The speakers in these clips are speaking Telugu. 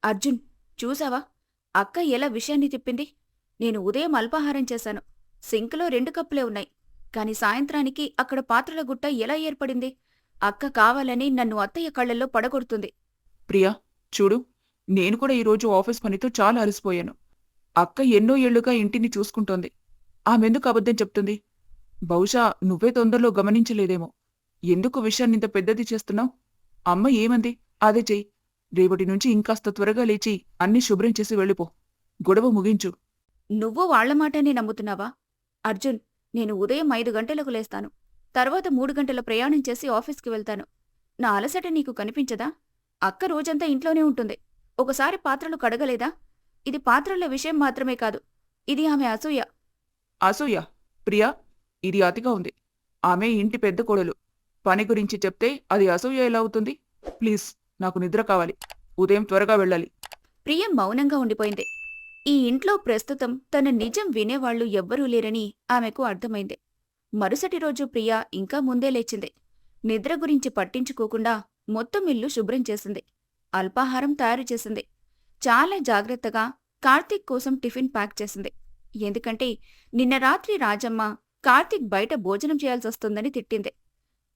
అర్జున్, చూసావా? అక్క ఎలా విషయాన్ని తిప్పింది. నేను ఉదయం అల్పాహారం చేశాను. సింక్లో 2 కప్పులే ఉన్నాయి. కాని సాయంత్రానికి అక్కడ పాత్రల గుట్ట ఎలా ఏర్పడింది? అక్క కావాలని నన్ను అత్తయ్య కళ్ళల్లో పడగొడుతుంది. ప్రియా, చూడు, నేను కూడా ఈరోజు ఆఫీస్ పనితో చాలా అలసిపోయాను. అక్క ఎన్నో ఏళ్లుగా ఇంటిని చూసుకుంటోంది. ఆమెందుకు అబద్ధం చెప్తుంది? బహుశా నువ్వే తొందరలో గమనించలేదేమో. ఎందుకు విషయాన్నింత పెద్దది చేస్తున్నావు? అమ్మ ఏమంది అదే చెయ్యి. రేపటి నుంచి ఇంకాస్త త్వరగా లేచి అన్నీ శుభ్రం చేసి వెళ్ళిపో. గొడవ ముగించు. నువ్వు వాళ్ల మాటనే నమ్ముతున్నావా? అర్జున్, నేను ఉదయం 5 గంటలకు లేస్తాను. తర్వాత 3 గంటల ప్రయాణం చేసి ఆఫీస్కి వెళ్తాను. నా అలసట నీకు కనిపించదా? అక్క రోజంతా ఇంట్లోనే ఉంటుంది. ఒకసారి పాత్రలు కడగలేదా? ఇది పాత్రల విషయం మాత్రమే కాదు. ఇది ఆమె అసూయ. అసూయ? ప్రియా, ఇది అతిగా ఉంది. ఆమె ఇంటి పెద్ద కోడలు. పని గురించి చెప్తే అది అసూయ ఎలా అవుతుంది? ప్లీజ్, నాకు నిద్ర కావాలి. ఉదయం త్వరగా వెళ్ళాలి. ప్రియ మౌనంగా ఉండిపోయింది. ఈ ఇంట్లో ప్రస్తుతం తన నిజం వినేవాళ్లు ఎవ్వరూ లేరని ఆమెకు అర్థమైంది. మరుసటి రోజు ప్రియ ఇంకా ముందే లేచింది. నిద్ర గురించి పట్టించుకోకుండా మొత్తం ఇల్లు శుభ్రం చేసింది. అల్పాహారం తయారు చేసింది. చాలా జాగ్రత్తగా కార్తీక్ కోసం టిఫిన్ ప్యాక్ చేసింది. ఎందుకంటే నిన్న రాత్రి రాజమ్మ కార్తీక్ బయట భోజనం చేయాల్సొస్తుందని తిట్టింది.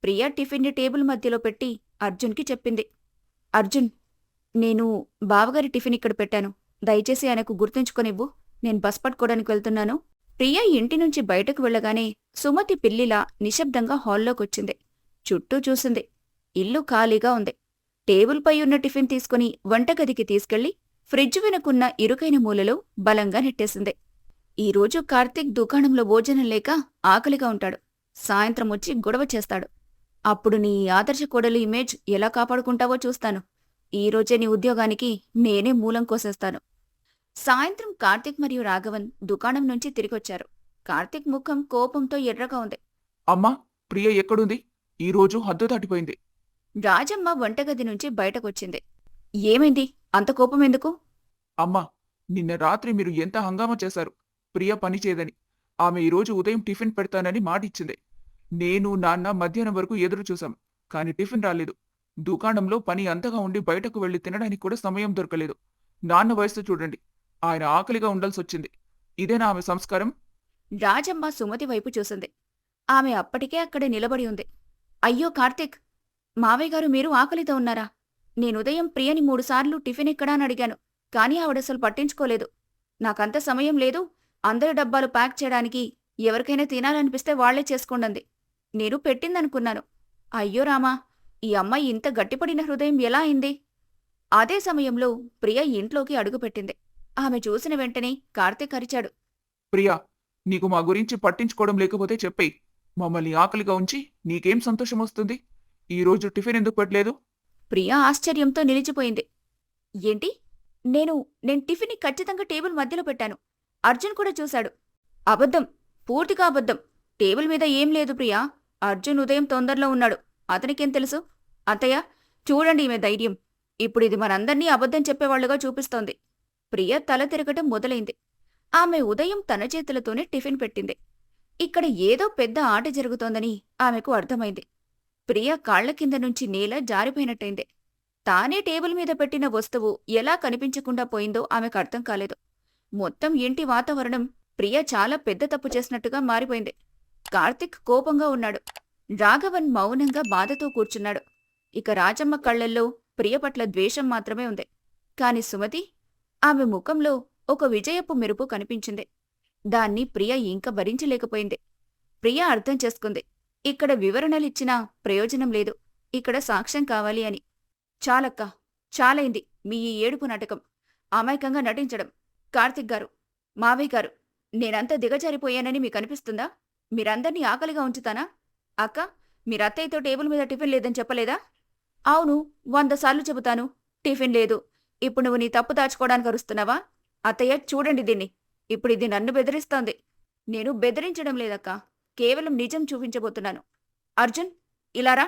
ప్రియ టిఫిన్ని టేబుల్ మధ్యలో పెట్టి అర్జున్కి చెప్పింది. అర్జున్, నేను బావగారి టిఫిన్ ఇక్కడ పెట్టాను. దయచేసి ఆయనకు గుర్తుంచుకొనివ్వు. నేను బస్ పట్టుకోవడానికి వెళ్తున్నాను. ప్రియ ఇంటి నుంచి బయటకు వెళ్లగానే సుమతి పిల్లిలా నిశ్శబ్దంగా హాల్లోకొచ్చింది. చుట్టూ చూసింది. ఇల్లు ఖాళీగా ఉంది. టేబుల్పై ఉన్న టిఫిన్ తీసుకుని వంటగదికి తీసుకెళ్లి ఫ్రిడ్జ్ వెనుకున్న ఇరుకైన మూలలో బలంగా నెట్టేసింది. ఈరోజు కార్తీక్ దుకాణంలో భోజనం లేక ఆకలిగా ఉంటాడు. సాయంత్రం వచ్చి గొడవ చేస్తాడు. అప్పుడు నీ ఆదర్శ కోడలి ఇమేజ్ ఎలా కాపాడుకుంటావో చూస్తాను. ఈరోజే నీ ఉద్యోగానికి నేనే మూలం కోసేస్తాను. సాయంత్రం కార్తీక్ మరియు రాఘవన్ దుకాణం నుంచి తిరిగొచ్చారు. కార్తీక్ ముఖం కోపంతో ఎర్రగా ఉంది. అమ్మా, ప్రియ ఎక్కడుంది? ఈరోజు హద్దు దాటిపోయింది. రాజమ్మ వంటగది నుంచి బయటకొచ్చింది. ఏమైంది? అంత కోపం ఎందుకు? అమ్మా, నిన్న రాత్రి మీరు ఎంత హంగామా చేశారు. ప్రియ పని చేయదని. ఆమె ఈరోజు ఉదయం టిఫిన్ పెడతానని మాటిచ్చింది. నేను, నాన్న మధ్యాహ్నం వరకు ఎదురు చూశాం. కాని టిఫిన్ రాలేదు. దుకాణంలో పని అంతగా ఉండి బయటకు వెళ్లి తినడానికి కూడా సమయం దొరకలేదు. నాన్న వయస్సు చూడండి. ఆయన ఆకలిగా ఉండాల్సొచ్చింది. ఇదేనా ఆమె సంస్కారం? రాజమ్మ సుమతి వైపు చూసింది. ఆమె అప్పటికే అక్కడ నిలబడి ఉంది. అయ్యో కార్తీక్, మావయ్యగారు మీరు ఆకలితో ఉన్నారా? నేనుదయం ప్రియని 3 సార్లు టిఫిన్ ఎక్కడా అని అడిగాను. కాని ఆవిడసలు పట్టించుకోలేదు. నాకంత సమయం లేదు. అందరి డబ్బాలు ప్యాక్ చేయడానికి. ఎవరికైనా తినాలనిపిస్తే వాళ్లే చేసుకోండంది. నేను పెట్టిందనుకున్నాను. అయ్యో రామా, ఈ అమ్మాయి ఇంత గట్టిపడిన హృదయం ఎలా అయింది? అదే సమయంలో ప్రియ ఇంట్లోకి అడుగుపెట్టింది. ఆమె చూసిన వెంటనే కార్తీక్ అరిచాడు. ప్రియా, నీకు మా గురించి పట్టించుకోవడం లేకపోతే చెప్పేయ్. మమ్మల్ని ఆకలిగా ఉంచి నీకేం సంతోషం వస్తుంది? ఈరోజు టిఫిన్ ఎందుకు పెట్టలేదు? ప్రియ ఆశ్చర్యంతో నిలిచిపోయింది. ఏంటి? నేను టిఫిన్ని ఖచ్చితంగా టేబుల్ మధ్యలో పెట్టాను. అర్జున్ కూడా చూశాడు. అబద్ధం, పూర్తిగా అబద్ధం. టేబుల్ మీద ఏం లేదు ప్రియా. అర్జున్ ఉదయం తొందరలో ఉన్నాడు. అతనికేం తెలుసు? అత్తయ్య, చూడండి ఈమె ధైర్యం. ఇప్పుడిది మనందర్నీ అబద్ధం చెప్పేవాళ్లుగా చూపిస్తోంది. ప్రియ తల తిరగటం మొదలైంది. ఆమె ఉదయం తన చేతులతోనే టిఫిన్ పెట్టింది. ఇక్కడ ఏదో పెద్ద ఆట జరుగుతోందని ఆమెకు అర్థమైంది. ప్రియ కాళ్ల కింద నుంచి నేల జారిపోయినట్టయింది. తానే టేబుల్ మీద పెట్టిన వస్తువు ఎలా కనిపించకుండా పోయిందో ఆమెకు అర్థం కాలేదు. మొత్తం ఇంటి వాతావరణం ప్రియ చాలా పెద్ద తప్పు చేసినట్టుగా మారిపోయింది. కార్తీక్ కోపంగా ఉన్నాడు. రాఘవన్ మౌనంగా బాధతో కూర్చున్నాడు. ఇక రాజమ్మ కళ్లల్లో ప్రియ పట్ల ద్వేషం మాత్రమే ఉంది. కాని సుమతి, ఆమె ముఖంలో ఒక విజయపు మెరుపు కనిపించింది. దాన్ని ప్రియ ఇంక భరించలేకపోయింది. ప్రియ అర్థం చేసుకుంది. ఇక్కడ వివరణలిచ్చినా ప్రయోజనం లేదు. ఇక్కడ సాక్ష్యం కావాలి అని. చాలక్కా, చాలైంది మీ ఈ ఏడుపు నాటకం. అమాయకంగా నటించడం. కార్తీక్ గారు, మావయ్య గారు, నేనంతా దిగజారిపోయానని మీకనిపిస్తుందా? మీరందర్నీ ఆకలిగా ఉంచుతానా? అక్క, మీరత్తయ్యతో టేబుల్ మీద టిఫిన్ లేదని చెప్పలేదా? అవును, 100 సార్లు చెబుతాను. టిఫిన్ లేదు. ఇప్పుడు నువ్వు నీ తప్పు దాచుకోవడానికి అరుస్తున్నావా? అత్తయ్య, చూడండి దీన్ని. ఇప్పుడిది నన్ను బెదిరిస్తోంది. నేను బెదిరించడం లేదక్కా. కేవలం నిజం చూపించబోతున్నాను. అర్జున్, ఇలారా.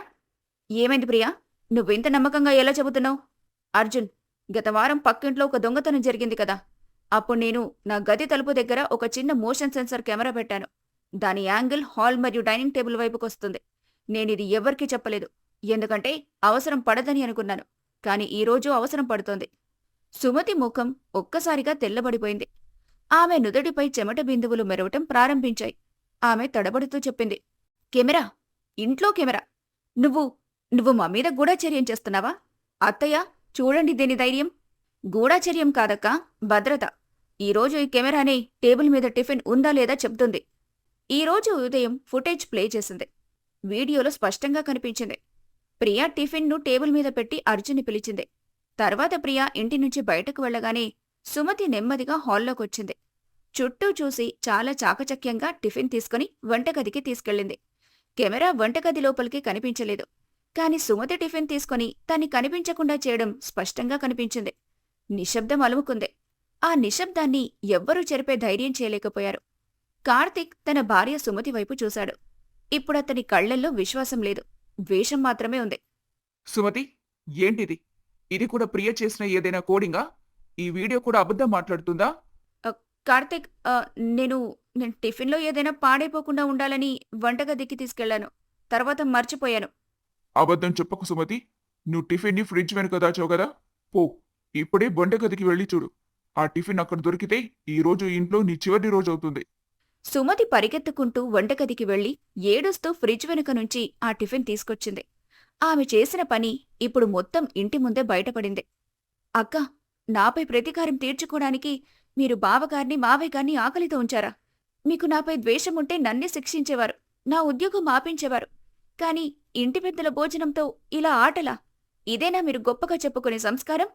ఏమైంది ప్రియా? నువ్వింత నమ్మకంగా ఎలా చెబుతున్నావు? అర్జున్, గత వారం పక్కింట్లో ఒక దొంగతనం జరిగింది కదా. అప్పుడు నేను నా గది తలుపు దగ్గర ఒక చిన్న మోషన్ సెన్సార్ కెమెరా పెట్టాను. దాని యాంగిల్ హాల్ మరియు డైనింగ్ టేబుల్ వైపుకొస్తుంది. నేనిది ఎవ్వరికీ చెప్పలేదు. ఎందుకంటే అవసరం పడదని అనుకున్నాను. కాని ఈరోజు అవసరం పడుతోంది. సుమతి ముఖం ఒక్కసారిగా తెల్లబడిపోయింది. ఆమె నుదుటిపై చెమట బిందువులు మెరవటం ప్రారంభించాయి. ఆమె తడబడుతూ చెప్పింది, కెమెరా, ఇంట్లో కెమెరా. నువ్వు నువ్వు మా మీద గూఢచర్యం చేస్తున్నావా? అత్తయ్య, చూడండి దీని ధైర్యం. గూఢచర్యం కాదక్కా, భద్రత. ఈరోజు ఈ కెమెరానే టేబుల్ మీద టిఫిన్ ఉందా లేదా చెప్తుంది. ఈరోజు ఉదయం ఫుటేజ్ ప్లే చేసింది. వీడియోలో స్పష్టంగా కనిపించింది. ప్రియా టిఫిన్ను టేబుల్ మీద పెట్టి అర్జున్ని పిలిచింది. తర్వాత ప్రియా ఇంటి నుంచి బయటకు వెళ్లగానే సుమతి నెమ్మదిగా హాల్లోకొచ్చింది. చుట్టూ చూసి చాలా చాకచక్యంగా టిఫిన్ తీసుకుని వంటగదికి తీసుకెళ్ళింది. కెమెరా వంటగది లోపలికి కనిపించలేదు. కాని సుమతి టిఫిన్ తీసుకుని తన్ని కనిపించకుండా చేయడం స్పష్టంగా కనిపించింది. నిశ్శబ్దం అలుముకుంది. ఆ నిశ్శబ్దాన్ని ఎవ్వరూ చెరిపే ధైర్యం చేయలేకపోయారు. కార్తీక్ తన భార్య సుమతి వైపు చూశాడు. ఇప్పుడతని కళ్లల్లో విశ్వాసం లేదు, ద్వేషం మాత్రమే ఉంది. సుమతి, ఏంటిది? ఇది కూడా ప్రియ చేసిన ఏదైనా కోడింగా? ఈ వీడియో కూడా అబద్ధం మాట్లాడుతుందా? కార్తీక్, నేను నేను టిఫిన్లో ఏదైనా పాడైపోకుండా ఉండాలని వంటగదికి తీసుకెళ్లాను. తర్వాత మర్చిపోయాను. అబద్ధం చెప్పకు సుమతి. నువ్వు టిఫిన్ని ఫ్రిడ్జ్ వెనుక దాచావు కదా? పో, ఇప్పుడే వంటగదికి వెళ్ళి చూడు. ఆ టిఫిన్ అక్కడ దొరికితే ఈ రోజు ఇంట్లో నీ చివరి రోజు అవుతుంది. సుమతి పరిగెత్తుకుంటూ వంటగదికి వెళ్లి ఏడుస్తూ ఫ్రిడ్జ్ వెనుక నుంచి ఆ టిఫిన్ తీసుకొచ్చింది. ఆమె చేసిన పని ఇప్పుడు మొత్తం ఇంటి ముందే బయటపడింది. అక్కా, నాపై ప్రతీకారం తీర్చుకోవడానికి మీరు బావగారిని మావయ్యగారిని ఆకలితో ఉంచారా? మీకు నాపై ద్వేషముంటే నన్నే శిక్షించేవారు, నా ఉద్యోగం ఆపించేవారు. కాని ఇంటి పెద్దల భోజనంతో ఇలా ఆటలా? ఇదేనా మీరు గొప్పగా చెప్పుకునే సంస్కారం?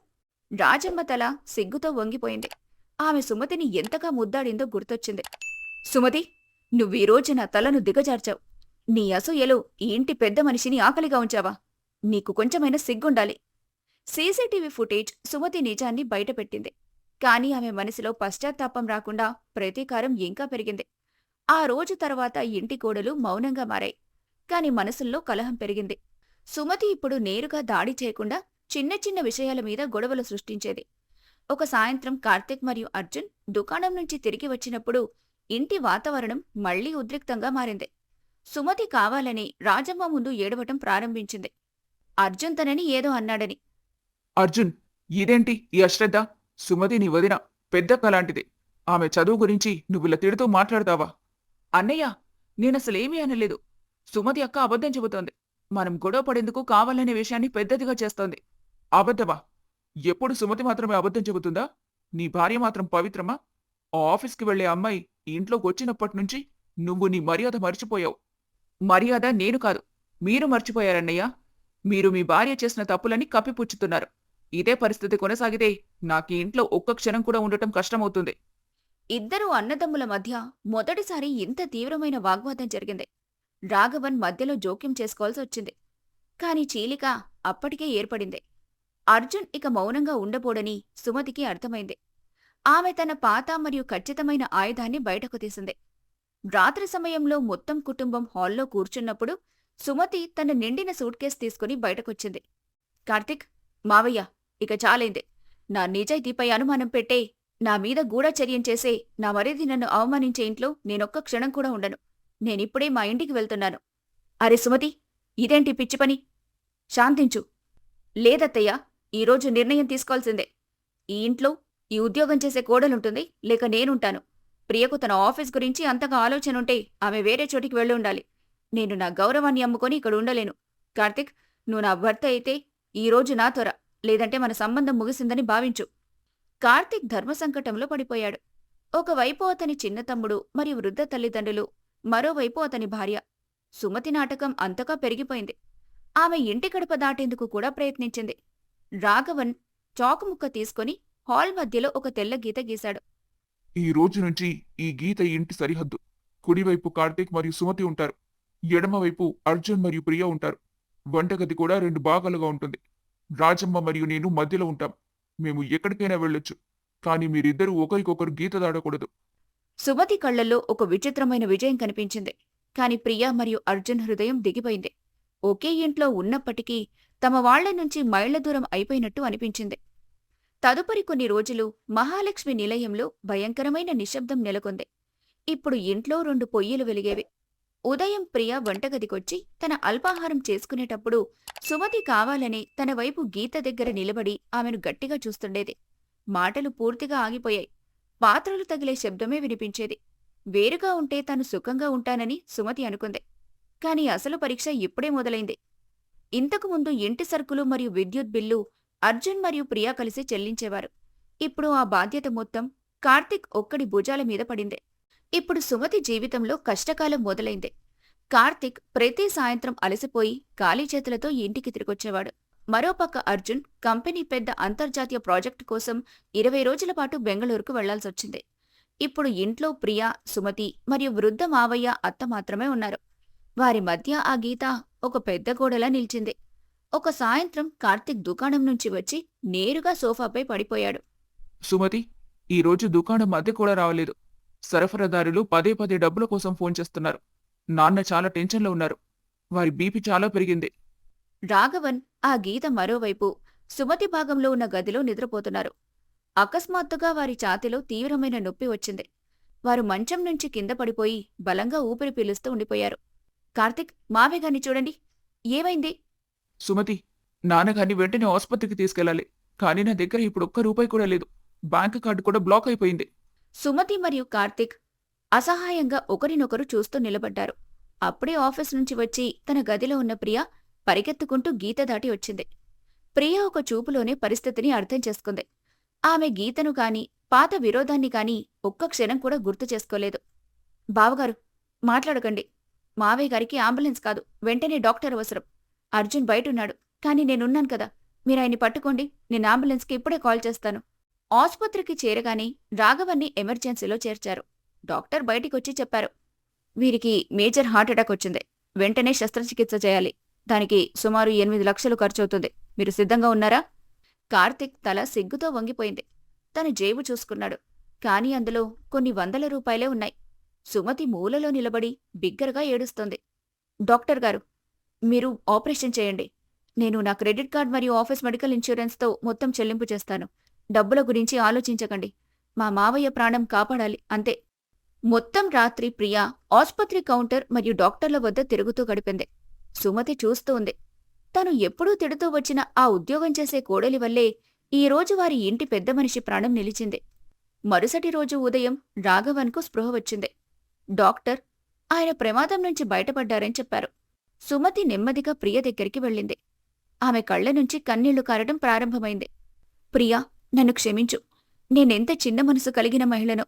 రాజమ్మ తల సిగ్గుతో వంగిపోయింది. ఆమె సుమతిని ఎంతగా ముద్దాడిందో గుర్తొచ్చింది. సుమతి, నువ్వీరోజు నా తలను దిగజార్చావు. నీ అసూయలో ఈ ఇంటి పెద్ద మనిషిని ఆకలిగా ఉంచావా? నీకు కొంచెమైనా సిగ్గుండాలి. సీసీటీవీ ఫుటేజ్ సుమతి నిజాన్ని బయటపెట్టింది. కాని ఆమె మనసులో పశ్చాత్తాపం రాకుండా ప్రతీకారం ఇంకా పెరిగింది. ఆ రోజు తర్వాత ఇంటి గోడలు మౌనంగా మారాయి. కాని మనసుల్లో కలహం పెరిగింది. సుమతి ఇప్పుడు నేరుగా దాడి చేయకుండా చిన్న చిన్న విషయాల మీద గొడవలు సృష్టించేది. ఒక సాయంత్రం కార్తీక్ మరియు అర్జున్ దుకాణం నుంచి తిరిగి వచ్చినప్పుడు ఇంటి వాతావరణం మళ్లీ ఉద్రిక్తంగా మారింది. సుమతి కావాలని రాజమ్మ ముందు ఏడవటం ప్రారంభించింది. అర్జున్ తనని ఏదో అన్నాడని. అర్జున్, ఇదేంటి ఈ అశ్రద్ధ? సుమతి నీ వదిన, పెద్దక్క లాంటిది. ఆమె చదువు గురించి నువ్విలా తిడుతూ మాట్లాడతావా? అన్నయ్య, నేనసలేమీ అనలేదు. సుమతి అక్క అబద్ధం చెబుతోంది. మనం గొడవ పడేందుకు కావాలనే విషయాన్ని పెద్దదిగా చేస్తోంది. అబద్ధమా? ఎప్పుడు సుమతి మాత్రమే అబద్ధం చెబుతుందా? నీ భార్య మాత్రం పవిత్రమా? ఆ ఆఫీస్కి వెళ్లే అమ్మాయి ఇంట్లోకి వచ్చినప్పటినుంచి నువ్వు నీ మర్యాద మర్చిపోయావు. మర్యాద నేను కాదు, మీరు మర్చిపోయారన్నయ్య. మీరు మీ భార్య చేసిన తప్పులని కప్పిపుచ్చుతున్నారు. ఇదే పరిస్థితి కొనసాగితే నాకీ ఇంట్లో ఒక్క క్షణం కూడా ఉండటం కష్టమవుతుంది. ఇద్దరు అన్నదమ్ముల మధ్య మొదటిసారి ఇంత తీవ్రమైన వాగ్వాదం జరిగింది. రాఘవన్ మధ్యలో జోక్యం చేసుకోవాల్సి వచ్చింది. కాని చీలిక అప్పటికే ఏర్పడింది. అర్జున్ ఇక మౌనంగా ఉండబోడని సుమతికి అర్థమైంది. ఆమె తన పాత మరియు ఖచ్చితమైన ఆయుధాన్ని బయటకు తీసింది. రాత్రి సమయంలో మొత్తం కుటుంబం హాల్లో కూర్చున్నప్పుడు సుమతి తన నిండిన సూట్ కేస్ తీసుకుని బయటకొచ్చింది. కార్తీక్, మావయ్య, ఇక చాలైంది. నా నిజాయితీపై అనుమానం పెట్టే, నా మీద గూఢచర్యం చేసే, నా మరిది నన్ను అవమానించే ఇంట్లో నేనొక్క క్షణం కూడా ఉండను. నేనిప్పుడే మా ఇంటికి వెళ్తున్నాను. అరే సుమతి, ఇదేంటి పిచ్చి పని? శాంతించు. లేదత్తయ్య, ఈరోజు నిర్ణయం తీసుకోవాల్సిందే. ఈ ఇంట్లో ఈ ఉద్యోగం చేసే కోడలుంటుంది, లేక నేనుంటాను. ప్రియకు తన ఆఫీస్ గురించి అంతగా ఆలోచనుంటే ఆమె వేరే చోటికి వెళ్ళి ఉండాలి. నేను నా గౌరవాన్ని అమ్ముకొని ఇక్కడ ఉండలేను. కార్తీక్, నువ్వు నా భర్త అయితే ఈరోజు నా త్వర, లేదంటే మన సంబంధం ముగిసిందని భావించు. కార్తీక్ ధర్మసంకటంలో పడిపోయాడు. ఒకవైపు అతని చిన్న తమ్ముడు మరియు వృద్ధ తల్లిదండ్రులు, మరోవైపు అతని భార్య. సుమతి నాటకం అంతగా పెరిగిపోయింది. ఆమె ఇంటి గడప దాటేందుకు కూడా ప్రయత్నించింది. రాఘవన్ చాకుముక్క తీసుకుని హాల్ మధ్యలో ఒక తెల్ల గీత గీశాడు. ఈ రోజు నుంచి ఈ గీత ఇంటి సరిహద్దు. కుడివైపు కార్తీక్ మరియు సుమతి ఉంటారు. ఎడమవైపు అర్జున్ మరియు ప్రియ ఉంటారు. వంటగది కూడా 2 భాగాలుగా ఉంటుంది. రాజమ్మ మరియు నేను మధ్యలో ఉంటాం. మేము ఎక్కడికైనా వెళ్ళొచ్చు, కానీ మీరిద్దరూ ఒకరికొకరు గీత దాడకూడదు. సుమతి కళ్లల్లో ఒక విచిత్రమైన విజయం కనిపించింది. కాని ప్రియ మరియు అర్జున్ హృదయం దిగిపోయింది. ఒకే ఇంట్లో ఉన్నప్పటికీ తమ వాళ్ల నుంచి మైళ్ల దూరం అయిపోయినట్టు అనిపించింది. తదుపరి కొన్ని రోజులు మహాలక్ష్మి నిలయంలో భయంకరమైన నిశ్శబ్దం నెలకొంది. ఇప్పుడు ఇంట్లో 2 పొయ్యిలు వెలిగేవి. ఉదయం ప్రియ వంటగదికొచ్చి తన అల్పాహారం చేసుకునేటప్పుడు సుమతి కావాలని తన వైపు గీత దగ్గర నిలబడి ఆమెను గట్టిగా చూస్తుండేది. మాటలు పూర్తిగా ఆగిపోయాయి. పాత్రలు తగిలే శబ్దమే వినిపించేది. వేరుగా ఉంటే తాను సుఖంగా ఉంటానని సుమతి అనుకుంది. కాని అసలు పరీక్ష ఇప్పుడే మొదలైంది. ఇంతకుముందు ఇంటి సరుకులు మరియు విద్యుత్ బిల్లు అర్జున్ మరియు ప్రియా కలిసి చెల్లించేవారు. ఇప్పుడు ఆ బాధ్యత మొత్తం కార్తీక్ ఒక్కడి భుజాల మీద పడింది. ఇప్పుడు సుమతి జీవితంలో కష్టకాలం మొదలైంది. కార్తీక్ ప్రతి సాయంత్రం అలసిపోయి ఖాళీ చేతులతో ఇంటికి తిరిగొచ్చేవాడు. మరోపక్క అర్జున్ కంపెనీ పెద్ద అంతర్జాతీయ ప్రాజెక్టు కోసం 20 రోజుల పాటు బెంగళూరుకు వెళ్లాల్సొచ్చింది. ఇప్పుడు ఇంట్లో ప్రియా, సుమతి మరియు వృద్ధ మావయ్య, అత్త మాత్రమే ఉన్నారు. వారి మధ్య ఆ గీత ఒక పెద్ద గోడలా నిల్చింది. ఒక సాయంత్రం కార్తీక్ దుకాణం నుంచి వచ్చి నేరుగా సోఫాపై పడిపోయాడు. సుమతి, ఈరోజు దుకాణం అద్దె కూడా రావలేదు. సరఫరాదారులు పదే పదే డబ్బుల కోసం ఫోన్ చేస్తున్నారు. నాన్న చాలా టెన్షన్లో ఉన్నారు. వారి బీపీ చాలా పెరిగింది. రాఘవన్, ఆ గీత మరోవైపు సుమతి భాగంలో ఉన్న గదిలో నిద్రపోతున్నారు. అకస్మాత్తుగా వారి ఛాతీలో తీవ్రమైన నొప్పి వచ్చింది. వారు మంచం నుంచి కింద పడిపోయి బలంగా ఊపిరి పీలుస్తూ ఉండిపోయారు. కార్తీక్, మావేగాన్ని చూడండి, ఏమైంది? సుమతి, నాన్నగారిని వెంటనే ఆసుపత్రికి తీసుకెళ్లాలి. కానీ నా దగ్గర ఇప్పుడు ఒక్క రూపాయి కూడా లేదు. బ్యాంకు కార్డు కూడా బ్లాక్ అయిపోయింది. సుమతి మరియు కార్తీక్ అసహాయంగా ఒకరినొకరు చూస్తూ నిలబడ్డారు. అప్పుడే ఆఫీస్ నుంచి వచ్చి తన గదిలో ఉన్న ప్రియ పరిగెత్తుకుంటూ గీత దాటి వచ్చింది. ప్రియ ఒక చూపులోనే పరిస్థితిని అర్థం చేసుకుంది. ఆమె గీతను కాని, పాత విరోధాన్ని కాని ఒక్క క్షణం కూడా గుర్తు చేసుకోలేదు. బావగారు, మాట్లాడకండి. మావయ్య గారికి అంబులెన్స్ కాదు, వెంటనే డాక్టర్ అవసరం. అర్జున్ బయటున్నాడు, కాని నేనున్నాను కదా. మీరాయన్ని పట్టుకోండి, నేను అంబులెన్స్కి ఇప్పుడే కాల్ చేస్తాను. ఆసుపత్రికి చేరగానే రాఘవన్ని ఎమర్జెన్సీలో చేర్చారు. డాక్టర్ బయటికొచ్చి చెప్పారు, వీరికి మేజర్ హార్ట్అటాక్ వచ్చింది. వెంటనే శస్త్రచికిత్స చేయాలి. దానికి సుమారు 8 లక్షలు ఖర్చవుతుంది. మీరు సిద్ధంగా ఉన్నారా? కార్తీక్ తల సిగ్గుతో వంగిపోయింది. తన జేబు చూసుకున్నాడు. కాని అందులో కొన్ని 100 రూపాయలే ఉన్నాయి. సుమతి మూలలో నిలబడి బిగ్గరగా ఏడుస్తోంది. డాక్టర్ గారు, మీరు ఆపరేషన్ చేయండి. నేను నా క్రెడిట్ కార్డ్ మరియు ఆఫీస్ మెడికల్ ఇన్సూరెన్స్తో మొత్తం చెల్లింపు చేస్తాను. డబ్బుల గురించి ఆలోచించకండి. మా మావయ్య ప్రాణం కాపాడాలి, అంతే. మొత్తం రాత్రి ప్రియా ఆసుపత్రి కౌంటర్ మరియు డాక్టర్ల వద్ద తిరుగుతూ గడిపింది. సుమతి చూస్తూ ఉంది. తను ఎప్పుడూ తిడుతూ వచ్చిన ఆ ఉద్యోగం చేసే కోడలి వల్లే ఈరోజు వారి ఇంటి పెద్ద మనిషి ప్రాణం నిలిచింది. మరుసటి రోజు ఉదయం రాఘవన్కు స్పృహ వచ్చింది. డాక్టర్ ఆయన ప్రమాదం నుంచి బయటపడ్డారని చెప్పారు. సుమతి నెమ్మదిగా ప్రియ దగ్గరికి వెళ్ళింది. ఆమె కళ్ల నుంచి కన్నీళ్లు కారడం ప్రారంభమైంది. ప్రియా, నన్ను క్షమించు. నేనెంత చిన్న మనసు కలిగిన మహిళనో.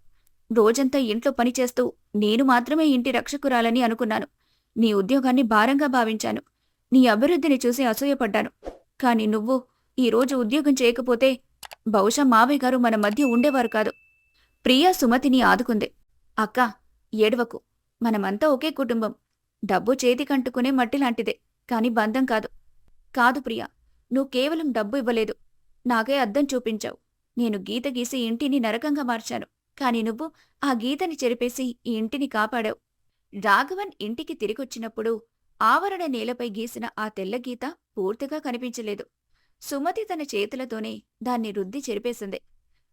రోజంతా ఇంట్లో పనిచేస్తూ నేను మాత్రమే ఇంటి రక్షకురాలని అనుకున్నాను. నీ ఉద్యోగాన్ని భారంగా భావించాను. నీ అభివృద్ధిని చూసి అసూయపడ్డాను. కాని నువ్వు ఈరోజు ఉద్యోగం చేయకపోతే బహుశా మావయ్య గారు మన మధ్య ఉండేవారు కాదు. ప్రియా సుమతిని ఆదుకుంది. అక్కా, ఏడవకు. మనమంతా ఒకే కుటుంబం. డబ్బు చేతికంటుకునే మట్టిలాంటిదే, కాని బంధం కాదు. కాదు ప్రియా, నువ్వు కేవలం డబ్బు ఇవ్వలేదు, నాకే అద్దం చూపించావు. నేను గీత గీసి ఇంటిని నరకంగా మార్చాను. కాని నువ్వు ఆ గీతని చెరిపేసి ఈ ఇంటిని కాపాడావు. రాఘవన్ ఇంటికి తిరిగొచ్చినప్పుడు ఆవరణ నేలపై గీసిన ఆ తెల్ల గీత పూర్తిగా కనిపించలేదు. సుమతి తన చేతులతోనే దాన్ని రుద్ది చెరిపేసింది.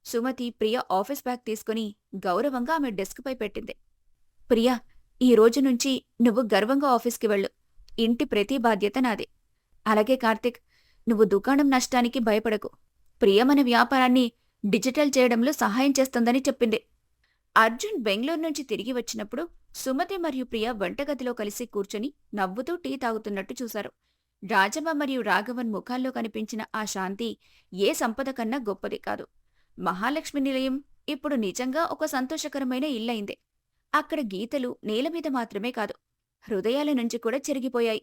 సుమతి ప్రియ ఆఫీస్ బ్యాగ్ తీసుకుని గౌరవంగా ఆమె డెస్క్పై పెట్టింది. ప్రియా, ఈ రోజు నుంచి నువ్వు గర్వంగా ఆఫీస్కి వెళ్ళు. ఇంటి ప్రతి బాధ్యత నాది. అలాగే కార్తీక్, నువ్వు దుకాణం నష్టానికి భయపడకు. ప్రియ మన వ్యాపారాన్ని డిజిటల్ చేయడంలో సహాయం చేస్తుందని చెప్పింది. అర్జున్ బెంగళూరు నుంచి తిరిగి వచ్చినప్పుడు సుమతి మరియు ప్రియ వంటగదిలో కలిసి కూర్చొని నవ్వుతూ టీ తాగుతున్నట్టు చూశారు. రాజమ్మ మరియు రాఘవన్ ముఖాల్లో కనిపించిన ఆ శాంతి ఏ సంపద కన్నా గొప్పది కాదు. మహాలక్ష్మి నిలయం ఇప్పుడు నిజంగా ఒక సంతోషకరమైన ఇల్లయింది. అక్కడ గీతలు నేలమీద మాత్రమే కాదు, హృదయాల నుంచి కూడా చెరిగిపోయాయి.